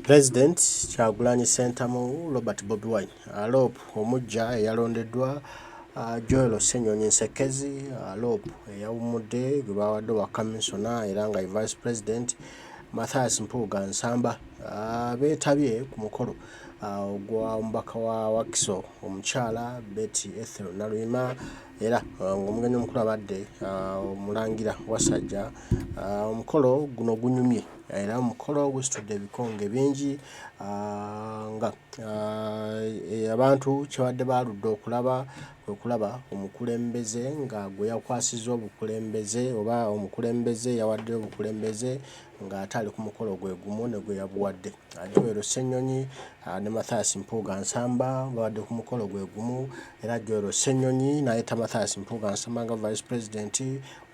President Kyagulanyi Ssentamu Robert Bobi Wine Alop omujja eyalondeddwa Joel Ssenyonyi Nsekezi Alop eyawumudde gwe bawadde wa kamisona era nga Vice President Mathias Mpuuga Nsamba beetabye ku mukolo ogwa omubaka wa Wakiso omukyala Betty Ethel Naluyima era ng'omugenyi omukulu abadde omulangira Wasajja omukolo guno gunyumye era omukolo gusitudde ebikonge bingi nga abantu kyebadde baludde okulaba omukulembeze nga gwe yakwasizza obukulembeze oba omukulembeze yawadde obukulembeze nga atali ku mukolo gwe gumu ne gwe yabuwadde Joel Ssenyonyi ne Mathias Mpuuga Nsamba bawadde ku mukolo gwe gumu era Joel Ssenyonyi n'ayita Mathias Mpuuga Nsamba nga Vice President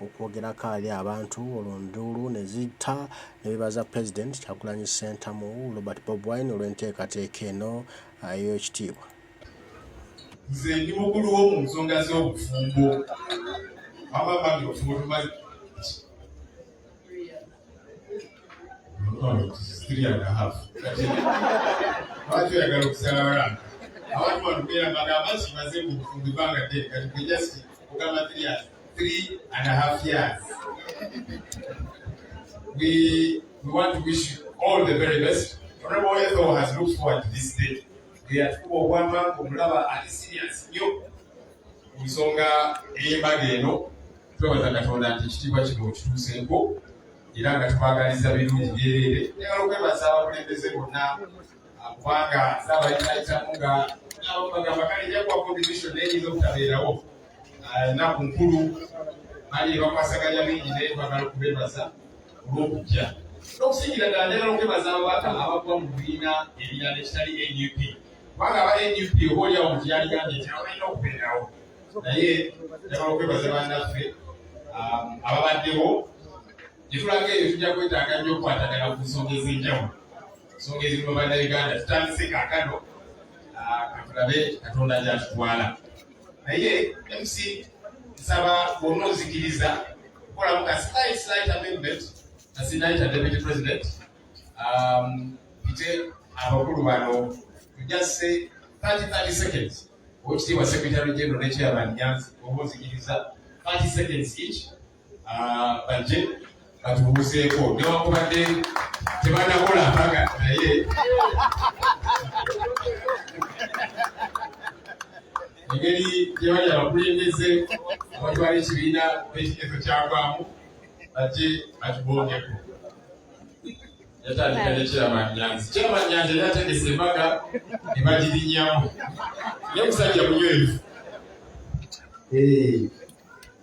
okwogerako ali abantu olw'enduulu ne zitta ne bibaza President Kyagulanyi Ssentamu Robert Bobi Wine olw'enteekateeka eno ey'ekitiibwa. Nze ndi mukulu wo mu nsonga z'obufumbo abambi obufumbo tumaze 3.5 batuyagala okusala balanga abantu banubeera bagamba kimaze mu bufumbo ebbanga ddene kati kwejasi kugamba 3.5 years. We want to wish all the very best. Honorable Ethel has looked forward to this day. Omulaba ali serious nnyo ku nsonga ey'embaga eno twebaza Katonda nti ekitiibwa kino kituuseeko era nga tubaagaliza birungi byereere njagala okwebaza abakulembeze bonna kubanga zaabayitayitamu nga bagamba kale jakuwa contribution neyinza obutabeerawo ennaku nkulu bali bakwasaganya bingi naye twagala okubebaza olw'okujja n'okusingira ddala njagala okwebaza ababaka abakuba mu bibiina ebirala ekitali NUP kubanga aba NUP oba oliawo nti yaligambye nti abalina okubeerawo naye njagala okwebaza bannaffe ababaddewo gye tulaga eyo tujja kwetaaga nnyo okukwatagana ku nsonga ez'enjawulo ensonga ezirimu bannayuganda tutandise kaakano katulabe Katonda gy'atutwala naye MC nsaba bonna ozikiriza okukolamu ka slight amendment asinaita Deputy President pite abakulu bano just say 30 seconds Oweekitiibwa Secretary General ne Chairman Nyanzi oba ozikiriza 30 seconds each bajje batubuuseeko newankubadde tebanakola mpaga naye engeri gyebali abakulembeze abatwala ekibiina n'ekiteeso kyagwamu bajje batubongeko yatandika ne Chairman Nyanzi. Chairman Nyanzi yali ategese embaga ne bagirinyamu ye musajja munywevu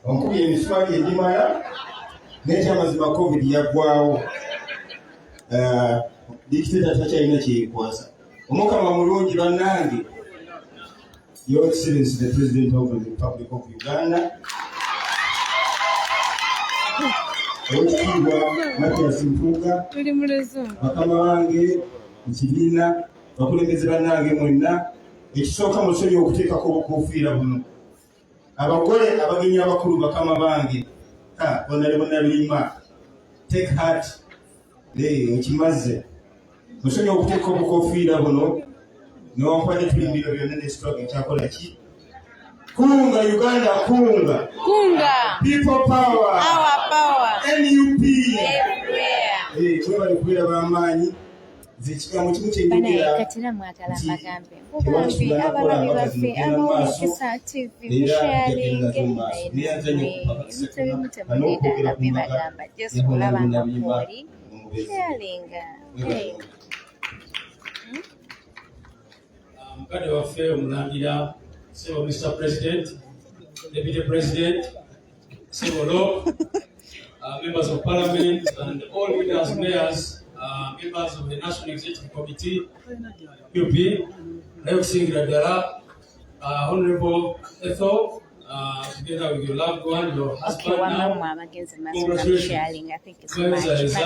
onkubye emiswali egimala n'ekyamazima COVID yaggwawo dikiteta takyalina kyeyikwasa omukama mulungi bannange Your Excellency the President of the Republic of Uganda Oweekitiibwa Mathias Mpuuga bakama bange mu kibiina bakulembeze bannange mwenna ekisooka musonyi okuteekako obukuufiira buno abagole abagenyi abakulu bakama bange bonna birima take heart okimaze musonyi okuteeka obukuufiira buno newankubadde tulimbiro byonna nesitoka ekyakola ki kunga Uganda kunga people power NUP twebale kubeera b'amaanyi nze ekigambo kimu kyenjogera mukadde waffe omulangira Sebo Mr. President, Deputy President, Sebo members of Parliament and all leaders, mayors, members of the National Executive Committee, UP, Neosingra Dara, Honorable Ethel, together with your loved one, your husband now. Congratulations.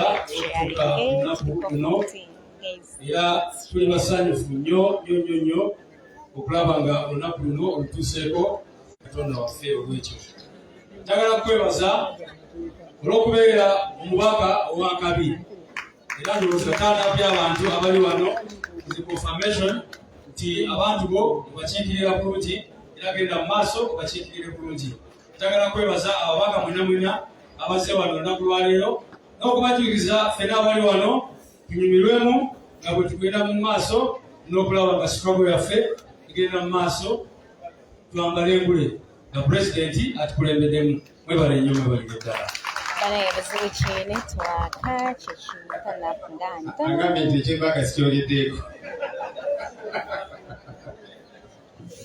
Era tuli basanyufu nnyo okulaba nga olunaku luno olutuuseeko Katonda waffe olw'ekyo. Njagala kwebaza olw'okubeera omubaka ow'akabi era ndowooza taata by'abantu abali wano nti confirmation nti abantu bo bakiikirira bulungi era genda mu maaso bakiikirire bulungi. Njagala kwebaza ababaka mwena abazze wano olunaku lwaleero n'okubatuukiriza ffenna abali wano tunyumirwemu nga bwe tugenda mu maaso n'okulaba nga struggle yaffe tugenda mu maaso twambale engule nga pulezidenti atukulembeddemu. Mwebale nnyo mwebalire ddala. Agambye nti ekyembaga sikyoliddeeko.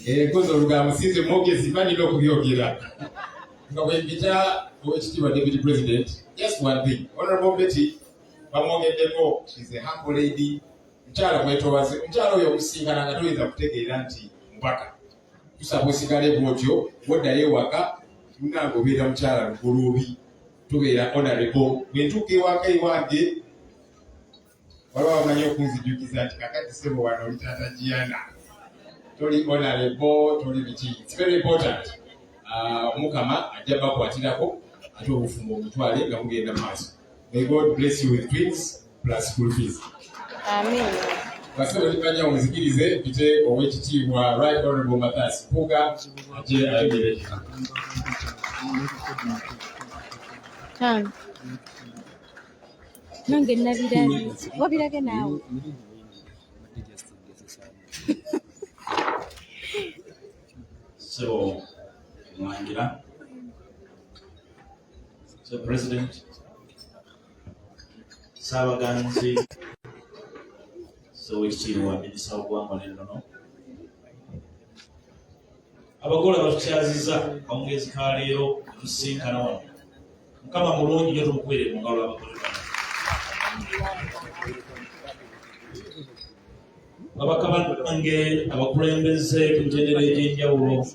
Enkozi olugambo sinze mwogezi mmanira okubyogera. Nga bwe mpita owekitiibwa Deputy President, just one thing. Honorable Betty bamwogeddeko, she's a humble lady. Mukyala mwetowaze. Omukyala oyo omusinkana nga toyinza kutegeera nti mubaka. Tusaba osigale bw'otyo, woddayo ewaka, munange obeera mukyala luguluubi. Tubeera honorable. Bwe ntuuka ewaka ewange, waliwo abamanyi okunzijukiza nti kakati ssebo wano oli taata Giana. Toli honorable, toli biki. It's very important. Omukama ajja bakwatirako ate obufumbo omutwale nga mugenda mu maaso. May God bless you with twins plus school fees. Amen. Basebo nibajja muzikirize mpite owekitiibwa Right Honorable Mathias Mpuuga ajje ayogere. Nange nabirabye. Wabirage naawe. So, Mwangila, so President, Sabaganzi, so wekitiibwa Minisita w'Eggwanga leero abagole batukyazizza kamugeezi ka leero tusinkana wano. Mukama mulungi nnyo tumukwere mu ngalo abagole bano. Babaka bange abakulembeze ku mitendera egy'enjawulo,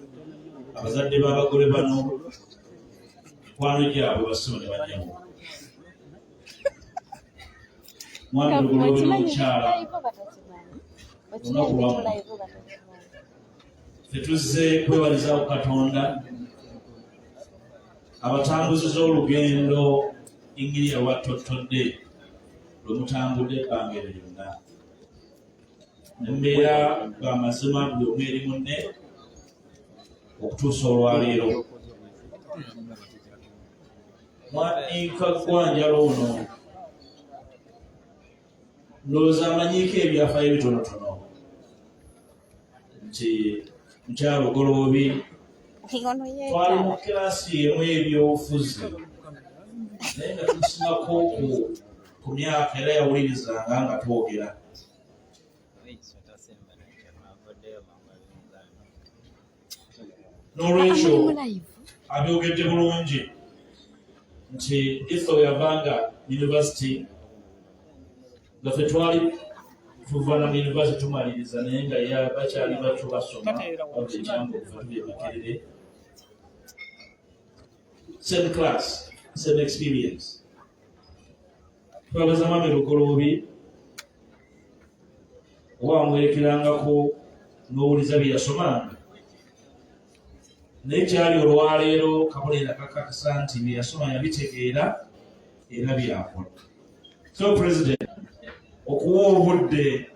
abazadde b'abagole bano, mikwano gyabwe basibo ne banyabo. Mwana olugolobi n'omukyala olunaku lwamu ffe tuzze kwewalizaawo Katonda abatambuziza olugendo ingiriya lwattotodde lwe mutambudde ebbanga eryo lyonna. Nembeera ga mazima buli omu eri munne okutuusa olwaleero. Mwanika Gwanjala ono ndowooza amanyiiko ebyafaayo bitonotono nti mukyala ogoloobi twali mu kiraasi emu ebyobufuzi naye nga tusimako ku myaka era yawulirizanga nga twogera. N'olwekyo abyogedde bulungi nti ife yavanga University nga ffe twali tuva na University tumaliriza naye nga bakyali bato basoma ekyambo okuva tuli Makerere. Same class, same experience. Twabaza Mami Lugoloobi oba wamwerekerangako n'owuliza bye yasomanga. Naye kyali olwaleero kabuleera kakakasa nti bye yasoma yabitegeera era byakola. So President, okuwa obudde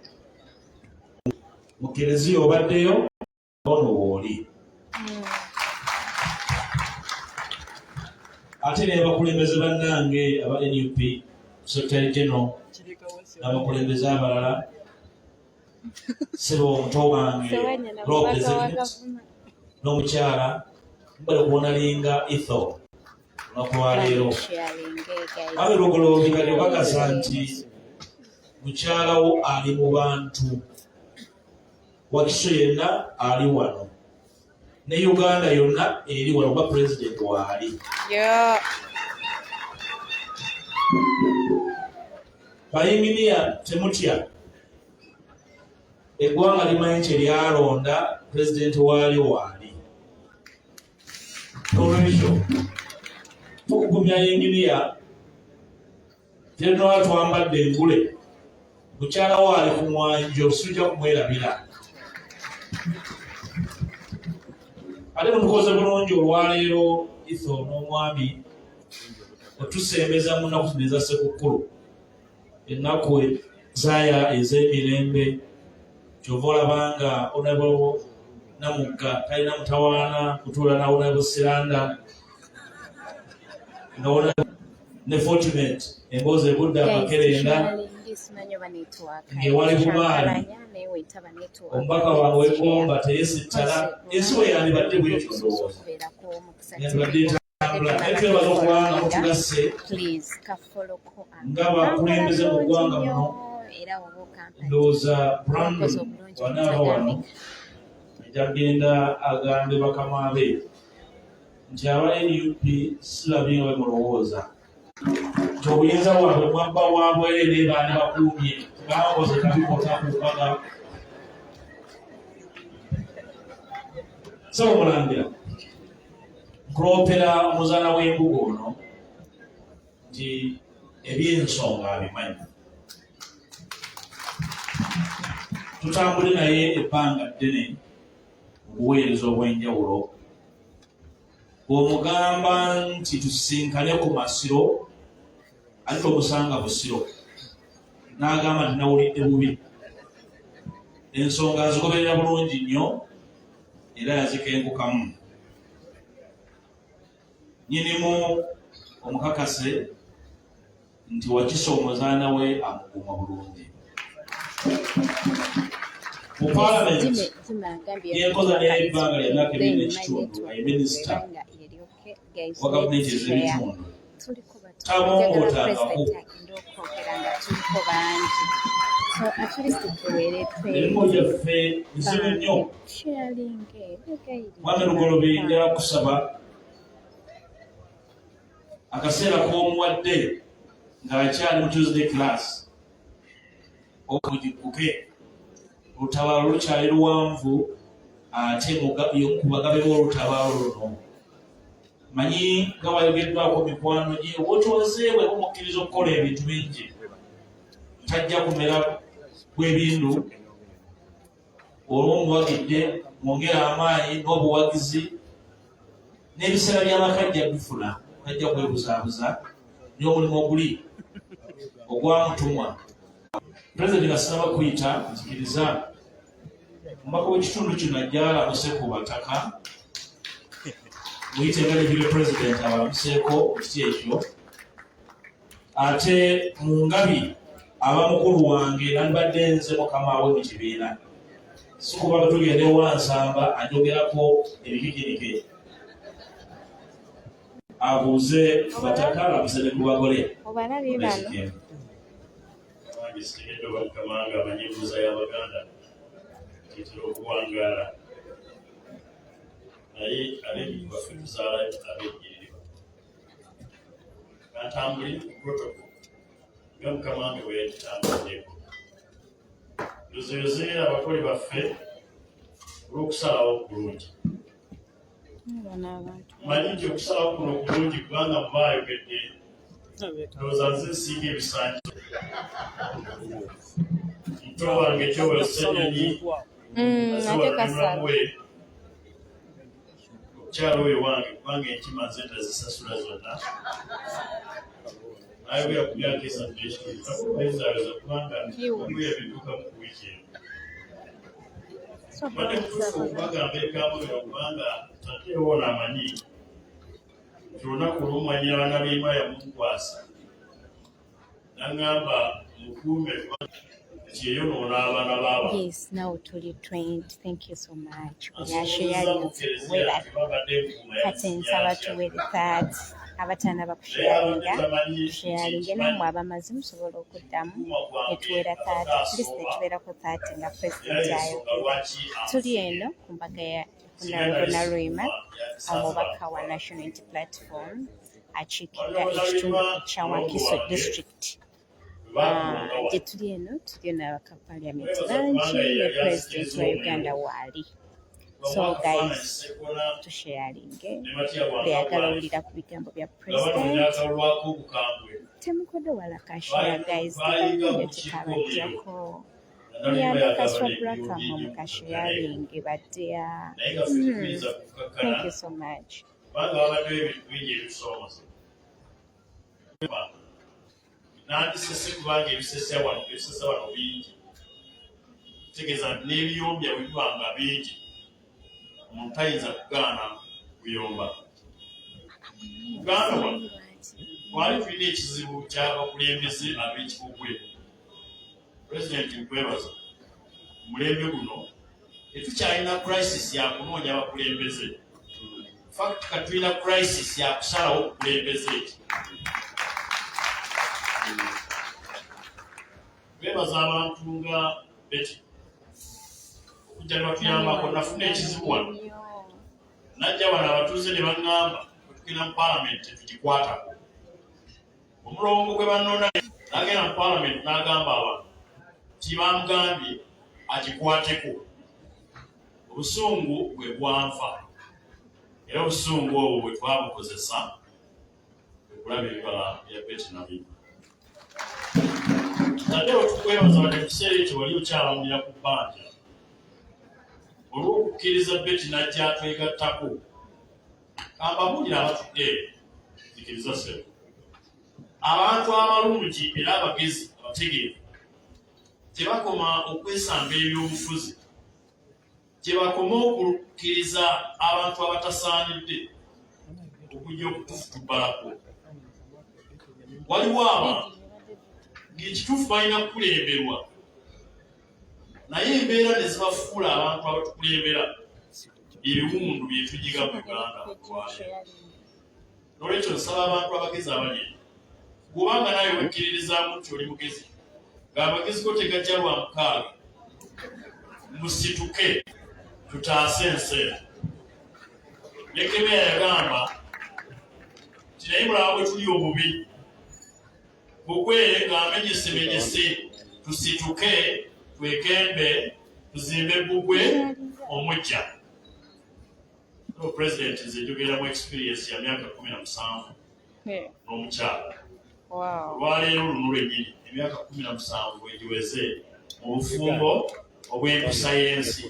mu Kereziya obaddeyo ono wooli. Ate ne bakulembeze bannange aba NUP, Secretary General n'abakulembeze abalala, Ssebo omuto bange Rob Executive n'omukyala mbale okubonalinga Etho olunaku lwaleero. Mami Lugoloobi kati okakasa nti mukyala wo ali mu bantu, Wakiso yenna ali wano, ne Uganda yonna eri wano oba President waali. Bayinginiya temutya, eggwanga limanyi kye lyalonda President waalyo waali. Olwekyo tukugumya yinginiya tenwa twambadde engule, mukyala wo ali ku mwanjo sijja kumwerabira. Ate mutukoze bulungi olwaleero Etho n'omwami otusembeza mu nnaku zino eza Ssekukkulu ennaku zaaya ez'emirembe kyova olabanga Honorable Namugga talina mutawaana kutuula na Honorable Siranda nga ne Fortunate emboozi ebudde Amakerenda ng'ewali bumaali omubaka waabwe w'eggomba teyesittala ensi bwe yandibadde bwetyo ndowooza yandibadde etambula naye twebaza okubanga mutugasse nga bakulembeze mu ggwanga muno ndowooza Brandon wanaava wano ajagenda agambe bakama be nti aba NUP silabye nga bemulowooza nti obuyinza bwabwe bwabba wabwerere baani bakuumye bakoze kabikotakubaga saba mulangira nkuloopera omuzaana w'embuga ono nti ebyensonga abimanyi tutambule naye ebbanga ddene mu buweereza obw'enjawulo bw'omugamba nti tusisinkane ku masiro ate omusanga busiro n'agamba nti nawulidde bubi ensonga azigoberera bulungi nnyo era yazikenkukamu nyinimu omukakase nti wakisa omuzaana we amukuuma bulungi mu paalamenti yenkoza n'ebbanga lya myaka ebiri n'ekitundu nga ye minisita wa gavumenti ez'ebitundu tabongotangako emirimu gyaffe mizibu nnyo mwami Lugolobe njala kusaba akaseera k'omuwadde ng'akyali mu Tuesday class okugikuke olutabaalo lukyali luwanvu ate ku bagabe b'olutabaalo luno manyi nga wayogeddwako mikwano gye obutuwazeebwe bumukkiriza okukola ebintu bingi tajja kumera bwebindu olwo muwagidde mwongera amaanyi n'obuwagizi n'ebiseera by'amakajja bifuna tajja kwebuzaabuza n'omulimu oguli ogwamutumwa Pulezidenti asaba kuyita nzikiriza omubaka w'ekitundu kino ajja alamuse ku bataka muyite nga Deputy President abalamuseeko ekiti ekyo ate mu ngabi aba mukulu wange nandibadde nze mukama we mu kibiina sikuba tugende wansamba anjogerako ebikikirike abuuze bataka alamuse ne ku bagole Sitegedde bakamanga amanyibuuza y'Abaganda kitera okuwangaala naye abeebiri baffe tuzaala abejjirira kantambuli protocol nga mukamange bwe yakitambuddeko yozeyoze abakole baffe olw'okusalawo okulungi manyi nti okusalawo kuno okulungi kubanga mubaayogedde ndowooza nze nsinga ebisaanyi mto wange Joel Ssenyonyi aziwawe omukyalo oyo wange kubanga enkima nze ndazisasula zonna naye bwe yakubyako esatu ekikulu takubayizaayoza kubanga waliwo yabiduka mu wiiki eno badde mutuufu okubagamba ebigambo bino kubanga tateewo n'amanyi nti olunaku olw'omwanyira abaana b'emma yamunkwasa n'angamba mukuume Yes, now totally trained. Thank you so much. We are sharing with us. Patents about with that. Abatana bakusharinga namwe abamaze musobola okuddamu etuwera 30 at least etuwera ku 30 nga president yayo tuli eno ku mbaga ya Honorable omubaka wa National Unity Platform akiikirira ekitundu kya Wakiso District. Tuli eno n'abaka Parliament bangi ne President wa Uganda waali. So guys, tusharinge byagala owulira ku bigambo bya President temukodde wala kashira guys nyo tikabajjako yandakaswa braka mu kasharinge badya. Thank you so much. nandisese kubanga ebisese wano bingi tegeeza n'ebiyombya bwe bibanga bingi omuntu tayinza kugaana kuyomba. Uganda wano twali tulina ekizibu ky'abakulembeze ab'ekibugwe. Pulezidenti nkwebaza mulembe guno tetukyalina crisis ya kunoonya abakulembeze. Fact katulina crisis ya kusalawo obukulembeze eki. Bebaza abantu nga Betty okujja ne batuyambako. Nafuna ekizibu wano, najja wano abatuuze ne baŋŋamba tukina mu paalamenti tetugikwatako. Omulongo gwe bannona n'agenda mu paalamenti n'agamba abantu tibamugambye agikwateko. Obusungu bwe bwanfa era obusungu obwo bwe twabukozesa okulaba ebibala bya Betty nabyo. Ate otukwebaza wano ekiseera ekyo wali okyalamulira ku bbanja olw'okukkiriza Betty n'ajja atwegattako. Kambabuulira abatudde zikiriza ssebo, abantu abalungi era abagezi abategeevu tebakoma okwesamba ebyobufuzi, tebakoma okukkiriza abantu abatasaanidde okujja okutufutubbalako. Waliwo abantu ng'ekituufu balina kukulemberwa naye embeera ne zibafuula abantu abatukulembera ebiwundu bye tujiga mu Uganda olwaleero. N'olwekyo nsaba abantu abagezi abanyeni, bw'obanga nawe wekkiririzaamu nti oli mugezi ng'amagezi go tegajja lwa mukaaga, musituke tutaase ensi. Ne Kebeya yagamba nti naye mulaba bwe tuli obubi bugwe ng'amenyesemenyese, tusituke twekembe tuzimbe bugwe omujja. President nze njogera mu experience ya myaka 17 n'omukyala. Olwaleero luno lwennyini emyaka 17 egiweze mu bufumbo obw'empisa y'ensi,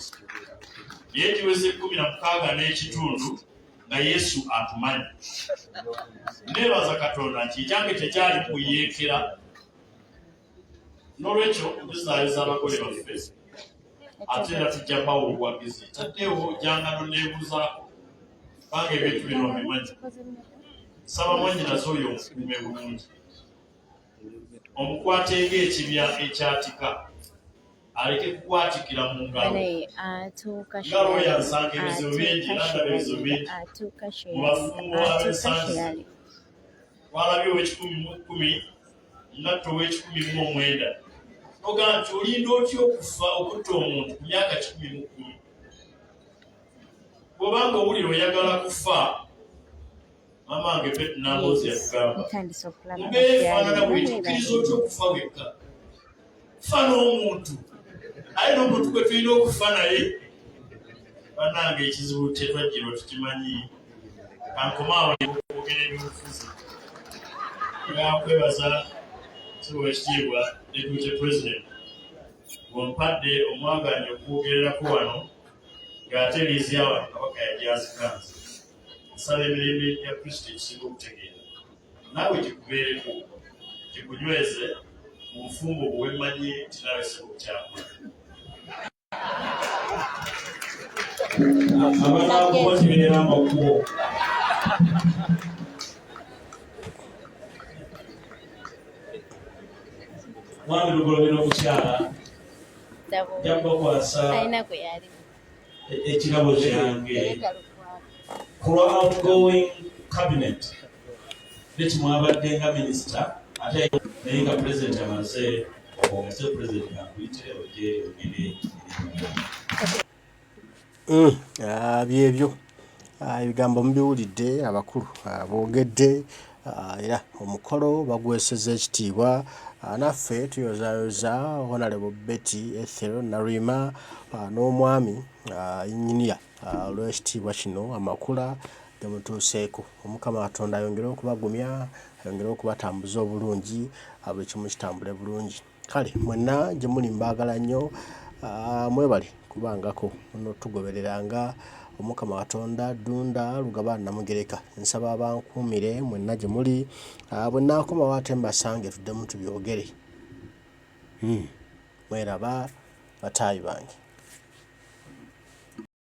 naye giweze 16 n'ekitundu nga Yesu atumanyi. Neebaza Katonda nti ekyange tekyali kuyeekera. N'olwekyo ntuzaayoza abagole baffe ate era tujja bawo obuwagizi. Taddewo jangano neebuzaako bange ebintu bino mbimanyi. Saba mwannyinaze oyo omukuume bulungi, omukwate ng'ekibya ekyatika, aleke kukwatikira mu ngalo. Ngalo yansanga ebizibu bingi, nandaba ebizibu bingi mu bafumbo ab'ensangi. Walabye ow'ekikumi ngatto ow'ekikumi-mu-9 ogamba nti olinda otya okufa okutta omuntu ku myaka 10. Bw'obanga owulira oyagala kufa, mamange Betty Namboozi yakugamba mbeefaanana bw'ekikiriza otya okufa wekka. Fa n'omuntu, aye n'omuntu gwe tulina okufa naye. Bannange ekizibu tetwajjirwa tukimanyi. Kankomaawo okwogera ebyobufuzi ngakwebaza kiwa ekitiibwa Deputy President wampadde omwaganya okwogererako wano ng'ate liizi wano kabaka yagyazikanze. Nsaba emirembe ya Kristo ekisinga okutegeera naawe gikubeereko, gikunyweze mu bufumbo bw'emmanyi nti naawe sebo kyakola. Abanaakubatirira amakubo mwami lugolobera okukyala jakubakwasa ekirabo kyange ku lwa outgoing cabinet. Betty mwabadde nga minisita ate naye nga president amaze omugase president akuyite ojje ogere byebyo ebigambo mubiwulidde abakulu boogedde era omukolo bagweseza ekitiibwa. Naffe tuyozaayoza Honorable Betty Ethel Narima n'omwami Engineer olw'ekitiibwa kino amakula gemutuuseeko. Omukama Katonda ayongere okubagumya, ayongere okubatambuza obulungi, buli kimu kitambule bulungi. Kale mwenna gye muli mbaagala nnyo, mwebale kubangako muno tugobereranga Mukama Katonda dunda lugaba namugereka nsaba abankumire mwenna gye muli bwe naakoma waate mbasange tuddemu tubyogere mweraba bataayi bange.